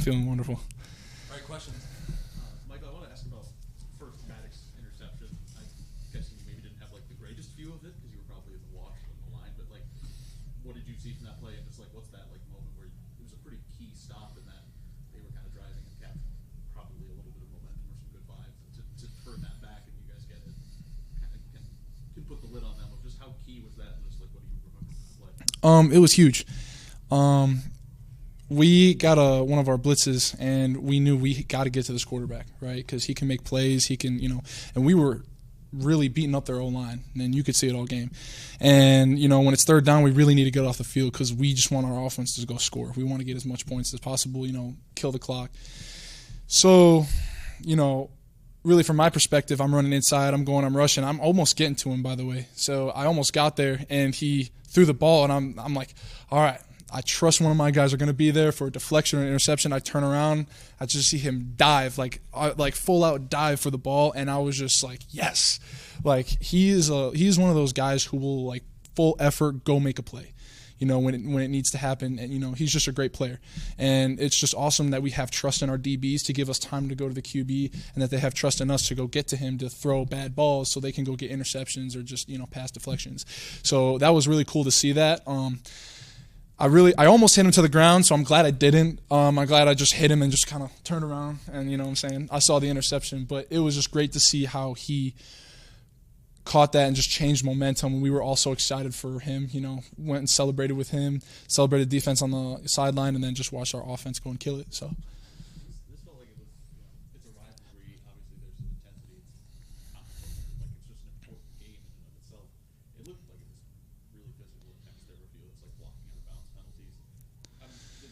feeling wonderful. All right, questions. Michael, I want to ask about first Maddox's interception. I'm guessing you maybe didn't have like the greatest view of it because you were probably in the wash on the line. But like, what did you see from that play? And just like, what's that like moment where it was a pretty key stop in that they were kind of driving and capturing probably a little bit of momentum or some good vibes to turn that back and you guys get it, kind of can put the lid on them. Just how key was that? And just like, what do you remember from the play? It was huge. We got one of our blitzes, and we knew we got to get to this quarterback, right? Because he can make plays. He can, and we were really beating up their O-line, and you could see it all game. And, when it's third down, we really need to get off the field because we just want our offense to go score. We want to get as much points as possible, kill the clock. So, really from my perspective, I'm running inside, I'm rushing. I'm almost getting to him, by the way. So I almost got there, and he threw the ball, and I'm like, all right, I trust one of my guys are going to be there for a deflection or an interception. I turn around, I just see him dive, like full out dive for the ball, and I was just like, yes. Like he's one of those guys who will like full effort go make a play, when it needs to happen, and he's just a great player. And it's just awesome that we have trust in our DBs to give us time to go to the QB, and that they have trust in us to go get to him to throw bad balls so they can go get interceptions or just pass deflections. So that was really cool to see that. I almost hit him to the ground, so I'm glad I didn't. I'm glad I just hit him and just kind of turned around, and what I'm saying, I saw the interception, but it was just great to see how he caught that and just changed momentum. And we were all so excited for him. Went and celebrated with him, celebrated defense on the sideline, and then just watched our offense go and kill it. So. This felt like it was, it's a rivalry. Obviously, there's some intensity. It's competition. Like it's just an important game in and of itself. It looked like it was really physical, intense. There were few. It's like blocking out of bounds penalties.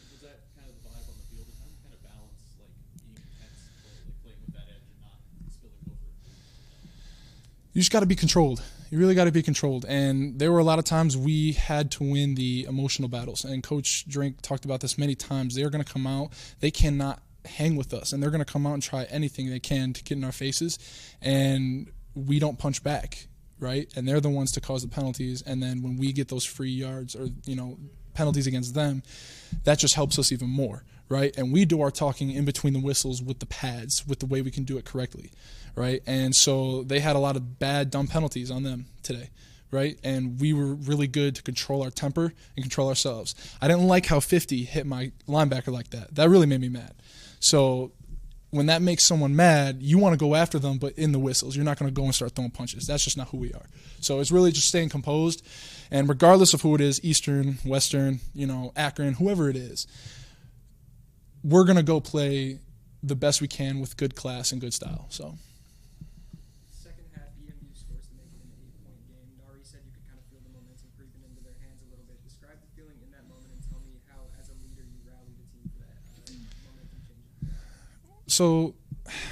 Was that kind of the vibe on the field? And how do you kind of balance like being intense, like playing with that edge and not spilling over? You just got to be controlled. You really got to be controlled. And there were a lot of times we had to win the emotional battles. And Coach Drink talked about this many times. They're going to come out. They cannot hang with us. And they're going to come out and try anything they can to get in our faces. And we don't punch back, right? And they're the ones to cause the penalties. And then when we get those free yards or, penalties against them, that just helps us even more, right? And we do our talking in between the whistles with the pads, with the way we can do it correctly, right? And so they had a lot of bad, dumb penalties on them today, right? And we were really good to control our temper and control ourselves. I didn't like how 50 hit my linebacker like that. That really made me mad. So when that makes someone mad, you want to go after them, but in the whistles. You're not going to go and start throwing punches. That's just not who we are. So it's really just staying composed. And regardless of who it is, Eastern, Western, Akron, whoever it is, we're going to go play the best we can with good class and good style. So. Second half, EMU scores to make it an 8-point game. Nari said you could kind of feel the momentum creeping into their hands a little bit. Describe the feeling in that moment and tell me how, as a leader, you rallied the team for that momentum change. So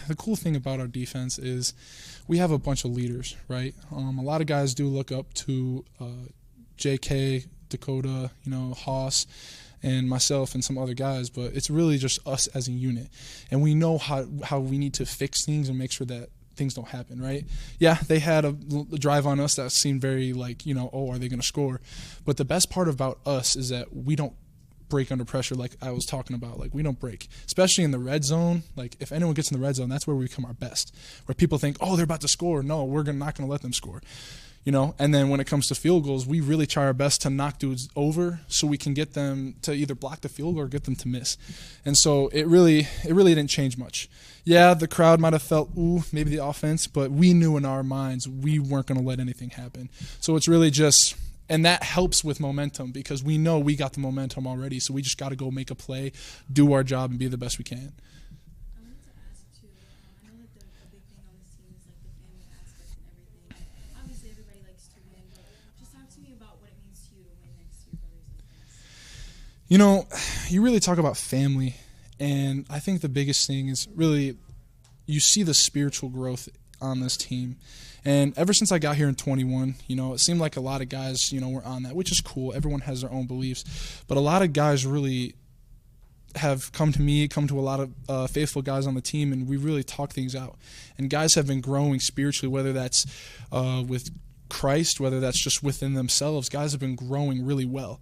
the cool thing about our defense is we have a bunch of leaders, right? A lot of guys do look up to JK, Dakota, Haas, and myself and some other guys, but it's really just us as a unit. And we know how we need to fix things and make sure that things don't happen, right? Yeah, they had a drive on us that seemed very like, are they going to score? But the best part about us is that we don't break under pressure like I was talking about. Like, we don't break, especially in the red zone. Like, if anyone gets in the red zone, that's where we become our best, where people think, they're about to score. No, we're not going to let them score. And then when it comes to field goals, we really try our best to knock dudes over so we can get them to either block the field goal or get them to miss. And so it really didn't change much. Yeah, the crowd might have felt, maybe the offense, but we knew in our minds we weren't going to let anything happen. So it's really just, and that helps with momentum because we know we got the momentum already, so we just got to go make a play, do our job, and be the best we can. I wanted to ask too, I know that a big thing on this team is like the family aspect and everything. Obviously everybody likes to win, but just talk to me about what it means to you to win next to your brothers like this. You really talk about family, and I think the biggest thing is really you see the spiritual growth on this team. And ever since I got here in 21, it seemed like a lot of guys, were on that, which is cool. Everyone has their own beliefs. But a lot of guys really have come to me, come to a lot of faithful guys on the team, and we really talk things out. And guys have been growing spiritually, whether that's with Christ, whether that's just within themselves. Guys have been growing really well.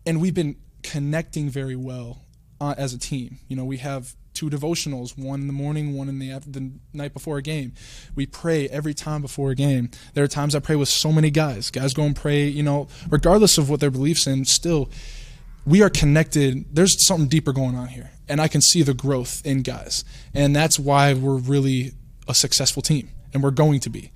And we've been connecting very well as a team. You know, we have 2 devotionals, one in the morning, one in the night before a game. We pray every time before a game. There are times I pray with so many guys. Guys go and pray, you know, regardless of what their beliefs in, still, we are connected. There's something deeper going on here, and I can see the growth in guys. And that's why we're really a successful team, and we're going to be,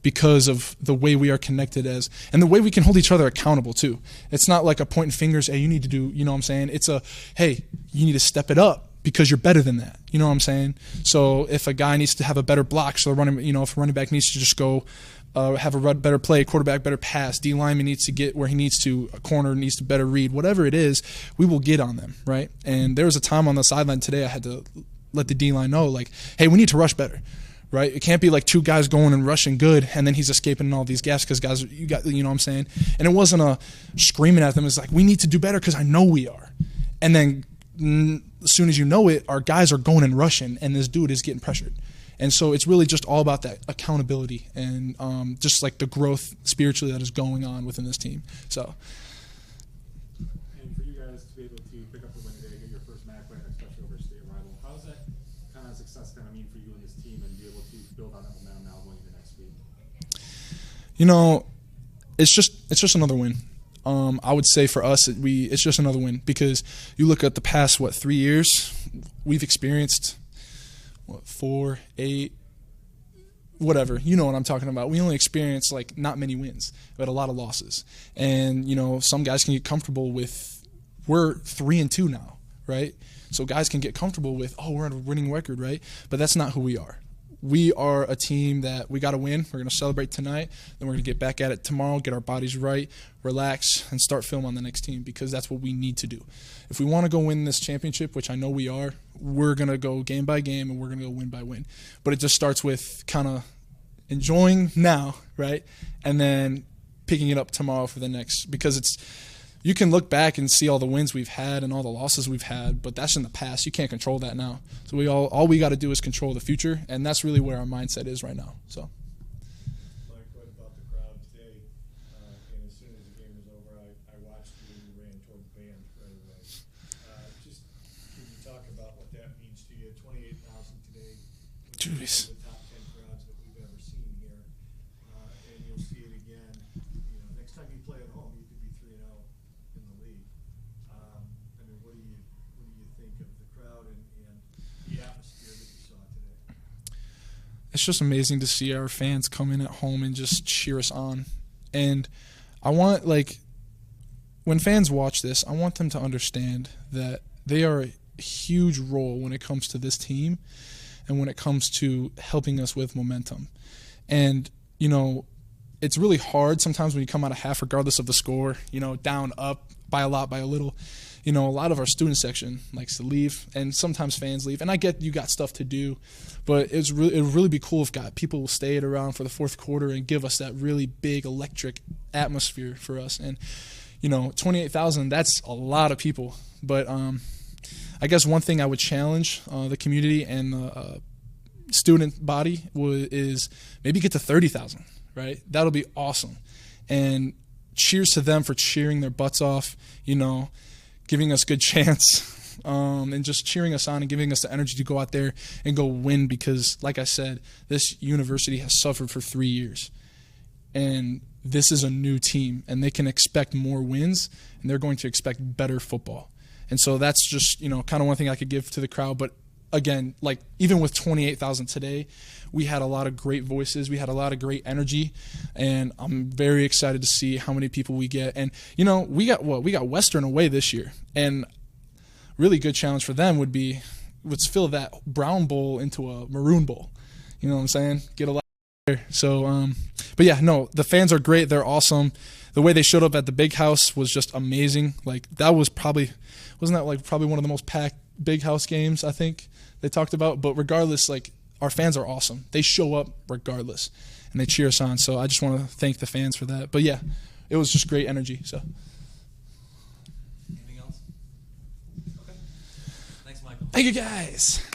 because of the way we are connected and the way we can hold each other accountable too. It's not like a pointing fingers, hey, you need to do, you know what I'm saying? It's a, hey, you need to step it up because you're better than that. You know what I'm saying? So if a guy needs to have a better block, so if a running back needs to just go have a better play, quarterback better pass, D lineman needs to get where he needs to, a corner needs to better read, whatever it is, we will get on them, right? And there was a time on the sideline today I had to let the D line know, like, hey, we need to rush better. Right? It can't be like 2 guys going and rushing good and then he's escaping in all these gaps because guys, you know what I'm saying? And it wasn't a screaming at them. It's like, we need to do better because I know we are. And then as soon as you know it, our guys are going and rushing and this dude is getting pressured. And so it's really just all about that accountability and just like the growth spiritually that is going on within this team. So. And for you guys to be able to pick up the win today, get your first MAC win, especially over a state rival, how is that kind of success going to mean for you and this team and be able to build on that momentum now going into next week? You know, it's just another win. I would say for us, it's just another win because you look at the past 3 years, we've experienced 4, 8, whatever. You know what I'm talking about. We only experienced like not many wins, but a lot of losses. And you know, some guys can get comfortable with we're 3-2 now, right? So guys can get comfortable with, oh, we're on a winning record, right? But that's not who we are. We are a team that we got to win. We're going to celebrate tonight. Then we're going to get back at it tomorrow, get our bodies right, relax, and start film on the next team because that's what we need to do. If we want to go win this championship, which I know we are, we're going to go game by game and we're going to go win by win. But it just starts with kind of enjoying now, right? And then picking it up tomorrow for the next because you can look back and see all the wins we've had and all the losses we've had, but that's in the past. You can't control that now. So all we got to do is control the future, and that's really where our mindset is right now. So. Mike, what about the crowd today? And as soon as the game was over, I watched you and you ran toward the band right away. Just can you talk about what that means to you? 28,000 today. Jeez. The top 10 crowds that we've ever seen here, and you'll see it again. You know, next time you play at home, you could be 3-0 in the league. I mean, what do you think of the crowd and the atmosphere that you saw today? It's just amazing to see our fans come in at home and just cheer us on. And I want, when fans watch this, I want them to understand that they are a huge role when it comes to this team and when it comes to helping us with momentum. And, you know, it's really hard sometimes when you come out of half, regardless of the score, you know, down, up, by a lot, by a little. You know, a lot of our student section likes to leave, and sometimes fans leave. And I get you got stuff to do, but it would really be cool if people stayed around for the fourth quarter and give us that really big electric atmosphere for us. And, you know, 28,000, that's a lot of people. But I guess one thing I would challenge the community and the student body is maybe get to 30,000, right? That'll be awesome. And cheers to them for cheering their butts off, you know, giving us good chance, and just cheering us on and giving us the energy to go out there and go win because, like I said, this university has suffered for 3 years. And this is a new team, and they can expect more wins, and they're going to expect better football. And so that's just, you know, kind of one thing I could give to the crowd. But again, like even with 28,000 today, we had a lot of great voices. We had a lot of great energy, and I'm very excited to see how many people we get. And, you know, we got Western away this year, and really good challenge for them would fill that brown bowl into a maroon bowl. You know what I'm saying? Get a lot there. So, but yeah, no, the fans are great. They're awesome. The way they showed up at the big house was just amazing. Like that was probably one of the most packed big house games I think they talked about. But regardless, like our fans are awesome. They show up regardless, and they cheer us on. So I just want to thank the fans for that. But yeah, it was just great energy. So. Anything else? Okay. Thanks, Michael. Thank you, guys.